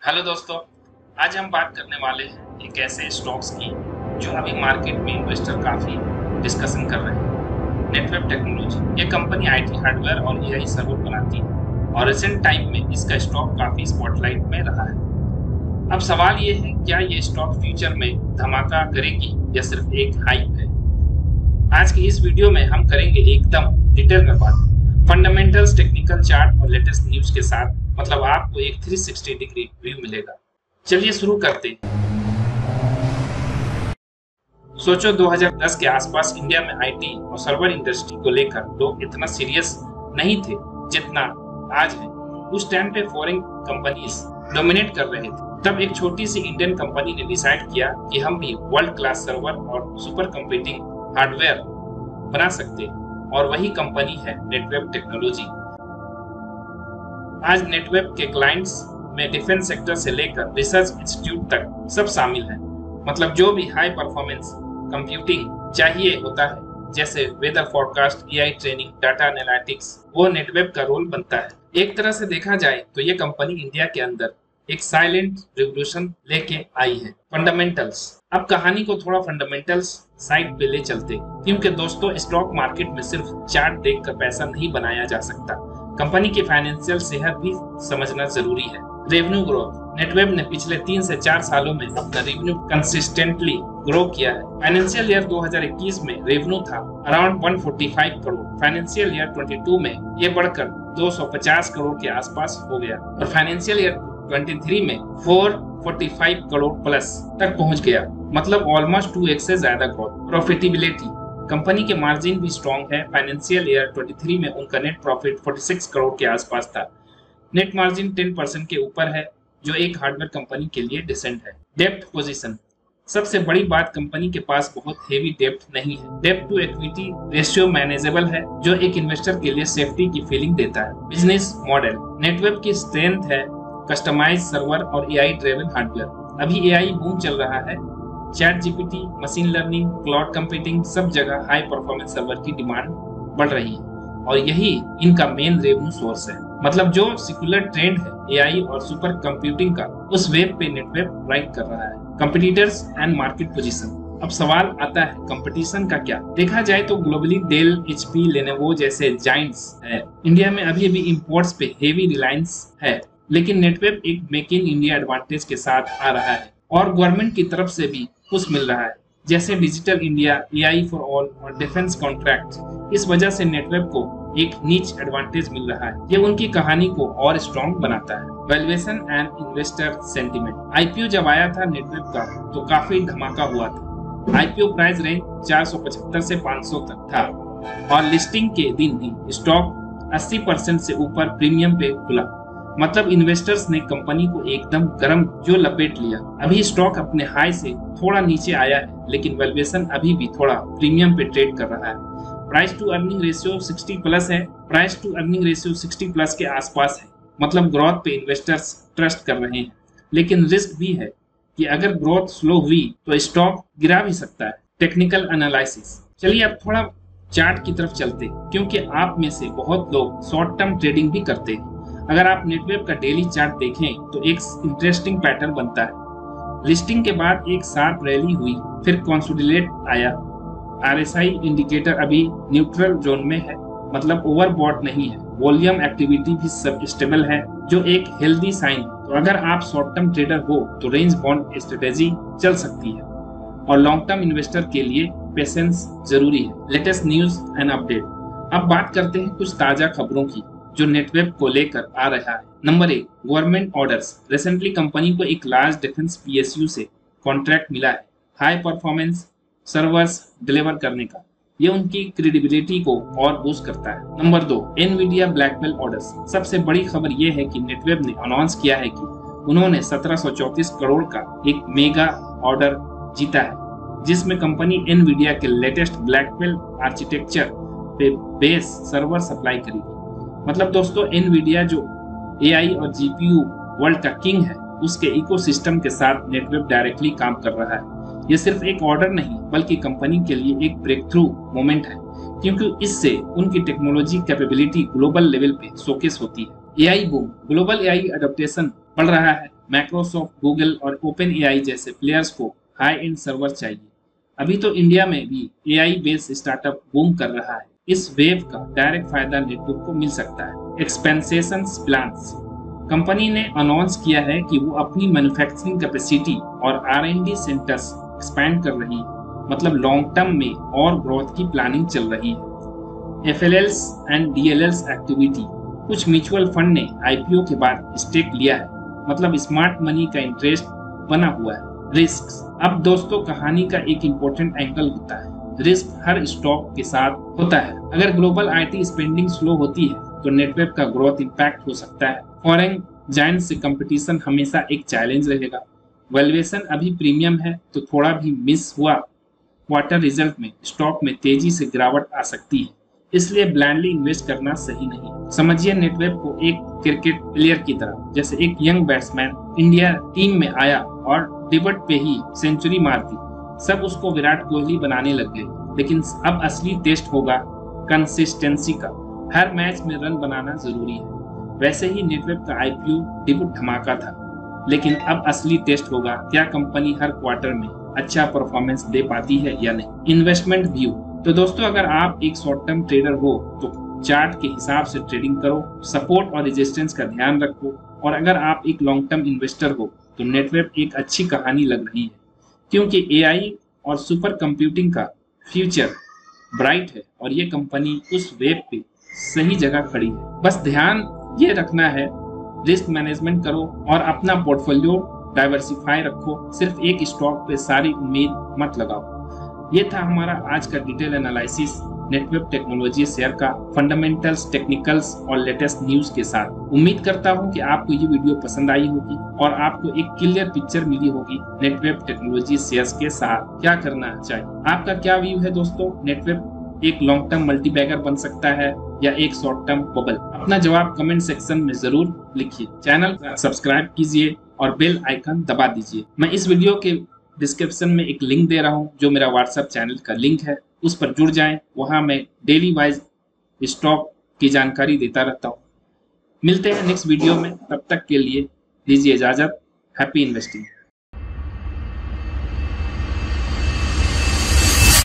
Hello दोस्तों, आज हम बात करने वाले हैं एक ऐसे स्टॉक्स की जो अभी मार्केट में इन्वेस्टर काफी डिस्कशन कर रहे हैं। नेटवेब टेक्नोलॉजी ये कंपनी आईटी हार्डवेयर और एआई सर्वर बनाती है और रिसेंट टाइम में इसका स्टॉक काफी स्पॉटलाइट में रहा है। अब सवाल ये है, क्या ये स्टॉक फ्यूचर में धमाका करेगी या सिर्फ एक हाइप है? आज की इस वीडियो में हम करेंगे एकदम डिटेल में बात, फंडामेंटल्स, टेक्निकल चार्ट और लेटेस्ट न्यूज के साथ। मतलब आपको एक 360 डिग्री व्यू मिलेगा। चलिए शुरू करते हैं। सोचो 2010 के आसपास इंडिया में आईटी और सर्वर इंडस्ट्री को लेकर लोग इतना सीरियस नहीं थे जितना आज है। उस टाइम पे फॉरेन कंपनीज डोमिनेट कर रहे थे। तब एक छोटी सी इंडियन कंपनी ने डिसाइड किया कि हम भी वर्ल्ड क्लास सर्वर और सुपर कंप्यूटिंग हार्डवेयर बना सकते हैं, और वही कंपनी है नेटवेब टेक्नोलॉजी। आज नेटवेब के क्लाइंट्स में डिफेंस सेक्टर से लेकर रिसर्च इंस्टीट्यूट तक सब शामिल है। मतलब जो भी हाई परफॉर्मेंस कंप्यूटिंग चाहिए होता है, जैसे weather forecast, AI training, data analytics, वो नेटवेब का रोल बनता है। एक तरह से देखा जाए तो ये कंपनी इंडिया के अंदर एक साइलेंट रिवोल्यूशन लेके आई है। फंडामेंटल्स, अब कहानी को थोड़ा फंडामेंटल्स साइड पे ले चलते, क्योंकि दोस्तों स्टॉक मार्केट में सिर्फ चार्ट देखकर पैसा नहीं बनाया जा सकता। कंपनी की फाइनेंशियल सेहत भी समझना जरूरी है। रेवेन्यू ग्रोथ, नेटवेब ने पिछले 3 से 4 सालों में अपना रेवेन्यू कंसिस्टेंटली ग्रो किया है। फाइनेंशियल ईयर 2021 में रेवेन्यू था अराउंड 145 करोड़। फाइनेंशियल ईयर 22 में ये बढ़कर 250 करोड़ के आसपास हो गया और फाइनेंशियल ईयर 23 में 445 करोड़ प्लस तक पहुंच गया। मतलब ऑलमोस्ट 2x से ज्यादा ग्रोथ। प्रॉफिटेबिलिटी, कंपनी के मार्जिन भी स्ट्रॉन्ग है। फाइनेंशियल ईयर 23 में उनका नेट प्रॉफिट 46 करोड़ के आसपास था। नेट मार्जिन 10% के ऊपर है, जो एक हार्डवेयर कंपनी के लिए डिसेंट है। डेप्ट पोजीशन, सबसे बड़ी बात, कंपनी के पास बहुत हेवी डेप्ट नहीं है। डेप्ट टू इक्विटी रेशियो मैनेजेबल है, जो एक इन्वेस्टर के लिए सेफ्टी की फीलिंग देता है। बिजनेस मॉडल, नेटवेब की स्ट्रेंथ है कस्टमाइज सर्वर और एआई ड्रिवन हार्डवेयर। अभी एआई बूम चल रहा है। Chat GPT, machine learning, cloud computing, सब जगह हाई परफॉर्मेंस सर्वर की डिमांड बढ़ रही है और यही इनका मेन रेवेन्यू सोर्स है। मतलब जो सेक्युलर ट्रेंड है एआई और सुपर कंप्यूटिंग का, उस वेब पे नेटवेब राइड कर रहा है। कंपटीटर्स एंड मार्केट पोजीशन, अब सवाल आता है कंपटीशन का क्या? देखा जाए तो ग्लोबली डेल, एचपी, लेनोवो जैसे जायंट्स है। इंडिया में अभी भी इंपोर्ट्स पे हेवी रिलायंस है, लेकिन नेटवेब एक मेक इन इंडिया एडवांटेज के साथ आ रहा है और गवर्नमेंट की तरफ से भी कुछ मिल रहा है, जैसे digital India, AI for all और डिफेंस कॉन्ट्रैक्ट। इस वजह से नेटवेब को एक नीच एडवांटेज मिल रहा है। ये उनकी कहानी को और स्ट्रॉन्ग बनाता है। Valuation and investor sentiment, IPO जब आया था नेटवेब का तो काफी धमाका हुआ था। आईपीओ प्राइस रेंज 475 से 500 तक था और लिस्टिंग के दिन ही स्टॉक 80% से ऊपर प्रीमियम पे खुला। मतलब इन्वेस्टर्स ने कंपनी को एकदम गर्म जो लपेट लिया। अभी स्टॉक अपने हाई से थोड़ा नीचे आया है, लेकिन वैल्यूएशन अभी भी थोड़ा प्रीमियम पे ट्रेड कर रहा है। Price to earning ratio 60 plus है। Price to earning ratio 60 plus के आसपास है। मतलब ग्रोथ पे इन्वेस्टर्स ट्रस्ट कर रहे हैं, लेकिन रिस्क भी है कि अगर ग्रोथ स्लो हुई तो स्टॉक गिरा भी सकता है। टेक्निकल एनालिसिस, चलिए अब थोड़ा चार्ट की तरफ चलते हैं, क्योंकि आप में से बहुत लोग शॉर्ट टर्म ट्रेडिंग भी करते हैं। अगर आप नेटवेब का डेली चार्ट देखें तो एक इंटरेस्टिंग पैटर्न बनता है। लिस्टिंग के बाद एक शार्प रैली हुई, फिर कंसोलिडेट आया। आरएसआई इंडिकेटर अभी न्यूट्रल जोन में है, मतलब ओवरबॉट नहीं है। वॉल्यूम एक्टिविटी भी सब स्टेबल है, जो एक हेल्दी साइन। तो अगर आप शॉर्ट टर्म ट्रेडर हो तो रेंज बाउंड स्ट्रेटेजी चल सकती है, और लॉन्ग टर्म इन्वेस्टर के लिए पेशेंस जरूरी है। लेटेस्ट न्यूज एंड अपडेट, अब बात करते हैं कुछ ताजा खबरों की जो नेटवेब को लेकर आ रहा है। Number 1, government orders. Recently company को एक लार्ज डिफेंस पीएसयू से कॉन्ट्रैक्ट मिला है हाई परफॉर्मेंस सर्वर्स डिलीवर करने का। ये उनकी क्रेडिबिलिटी को और बूस्ट करता है। Number 2, Nvidia Blackwell orders. सबसे बड़ी खबर यह है कि नेटवेब ने अनाउंस किया है कि उन्होंने 1734 करोड़ का एक मेगा ऑर्डर जीता है, जिसमें कंपनी एनवीडिया के लेटेस्ट ब्लैकबेल आर्किटेक्चर पे बेस सर्वर सप्लाई करेगी। मतलब दोस्तों, एनवीडिया जो एआई और जीपीयू वर्ल्ड का किंग है, उसके इकोसिस्टम के साथ नेटवेब डायरेक्टली काम कर रहा है। ये सिर्फ एक ऑर्डर नहीं, बल्कि कंपनी के लिए एक ब्रेक थ्रू मोमेंट है, क्योंकि इससे उनकी टेक्नोलॉजी कैपेबिलिटी ग्लोबल लेवल पे शोकेस होती है। AI boom, global AI adaptation बढ़ रहा है। माइक्रोसॉफ्ट, गूगल और ओपन एआई जैसे प्लेयर्स को हाई एंड सर्वर चाहिए। अभी तो इंडिया में भी एआई बेस्ड स्टार्टअप बूम कर रहा है। इस वेव का डायरेक्ट फायदा नेटवर्क को मिल सकता है। एक्सपेंसेशन प्लान्स, कंपनी ने अनाउंस किया है कि वो अपनी मैन्युफैक्चरिंग कैपेसिटी और R&D सेंटर्स एक्सपैंड कर रही है। मतलब लॉन्ग टर्म में और ग्रोथ की प्लानिंग चल रही है। FLLs एंड DLLs एक्टिविटी, कुछ म्यूचुअल फंड ने IPO के बाद स्टेक लिया है। मतलब स्मार्ट मनी का इंटरेस्ट बना हुआ है। रिस्क, अब दोस्तों कहानी का एक इम्पोर्टेंट एंगल होता है। रिस्क हर स्टॉक के साथ होता है। अगर ग्लोबल IT स्पेंडिंग स्लो होती है तो नेटवर्क का ग्रोथ इंपैक्ट हो सकता है। फॉरेन जायंट से कंपटीशन हमेशा एक चैलेंज रहेगा। वैल्यूएशन अभी प्रीमियम है तो थोड़ा भी मिस हुआ क्वार्टर रिजल्ट में स्टॉक में तेजी से गिरावट आ सकती है। इसलिए ब्लाइंडली इन्वेस्ट करना सही नहीं। समझिए नेटवर्क को एक क्रिकेट प्लेयर की तरह। जैसे एक यंग बैट्समैन इंडिया टीम में आया और डेब्यू पे ही सेंचुरी मार दी, सब उसको विराट कोहली बनाने लग गए। लेकिन अब असली टेस्ट होगा कंसिस्टेंसी का। हर मैच में रन बनाना जरूरी है। वैसे ही नेटवर्क का IPO डेब्यू धमाका था, लेकिन अब असली टेस्ट होगा क्या कंपनी हर क्वार्टर में अच्छा परफॉर्मेंस दे पाती है या नहीं। इन्वेस्टमेंट व्यू, तो दोस्तों अगर आप एक शॉर्ट टर्म ट्रेडर हो तो चार्ट के हिसाब से ट्रेडिंग करो, सपोर्ट और रेजिस्टेंस का ध्यान रखो। और अगर आप एक लॉन्ग टर्म इन्वेस्टर हो तो नेटवर्क एक अच्छी कहानी लग रही है, क्योंकि AI और सुपर कंप्यूटिंग का फ्यूचर ब्राइट है और ये कंपनी उस वेब पे सही जगह खड़ी है। बस ध्यान ये रखना है, रिस्क मैनेजमेंट करो और अपना पोर्टफोलियो डाइवर्सिफाई रखो। सिर्फ एक स्टॉक पे सारी उम्मीद मत लगाओ। ये था हमारा आज का detail analysis network technology share का, फंडामेंटल्स, टेक्निकल्स और लेटेस्ट न्यूज के साथ। उम्मीद करता हूं कि आपको ये वीडियो पसंद आई होगी और आपको एक क्लियर पिक्चर मिली होगी नेटवर्क टेक्नोलॉजी शेयर्स के साथ क्या करना चाहिए। आपका क्या व्यू है दोस्तों? नेटवर्क एक लॉन्ग टर्म मल्टीबैगर बन सकता है या एक शॉर्ट टर्म बबल? अपना जवाब कमेंट सेक्शन में जरूर लिखिए। चैनल सब्सक्राइब कीजिए और बेल आइकन दबा दीजिए। मैं इस वीडियो के डिस्क्रिप्शन में एक लिंक दे रहा हूं जो मेरा व्हाट्सएप चैनल का लिंक है, उस पर जुड़ जाएं। वहां मैं डेली वाइज स्टॉक की जानकारी देता रहता हूं। मिलते हैं नेक्स्ट वीडियो में, तब तक के लिए दीजिए इजाजत। Happy investing.